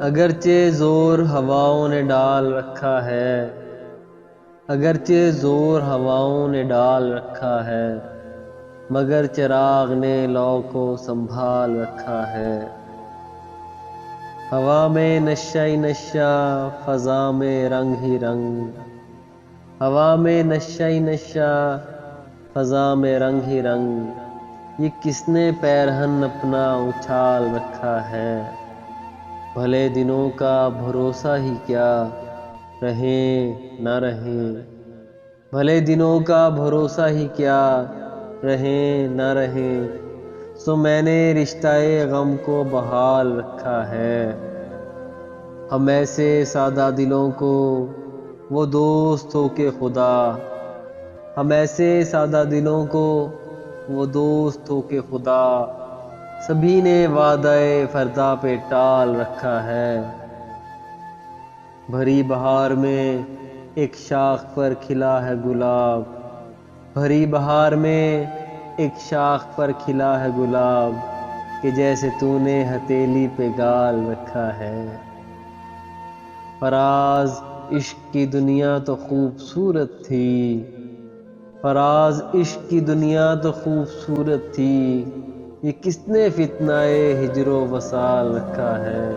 اگرچہ زور ہواؤں نے ڈال رکھا ہے، اگرچہ زور ہواؤں نے ڈال رکھا ہے، مگر چراغ نے لو کو سنبھال رکھا ہے۔ ہوا میں نشہ ہی نشہ، فضا میں رنگ ہی رنگ، ہوا میں نشہ ہی نشہ، فضا میں رنگ ہی رنگ، یہ کس نے پیرہن اپنا اچھال رکھا ہے۔ بھلے دنوں کا بھروسہ ہی کیا، رہیں نہ رہیں، بھلے دنوں کا بھروسہ ہی کیا، رہیں نہ رہیں، سو میں نے رشتہ غم کو بحال رکھا ہے۔ ہم ایسے سادہ دلوں کو وہ دوست ہو کے خدا، ہم ایسے سادہ دلوں کو وہ دوست ہو کے خدا، سبھی نے وعدہ فردا پہ ٹال رکھا ہے۔ بھری بہار میں ایک شاخ پر کھلا ہے گلاب، بھری بہار میں ایک شاخ پر کھلا ہے گلاب، کہ جیسے تو نے ہتھیلی پہ گال رکھا ہے۔ فراز عشق کی دنیا تو خوبصورت تھی، فراز عشق کی دنیا تو خوبصورت تھی، یہ کس نے فتنہ ہجر و وصال رکھا ہے۔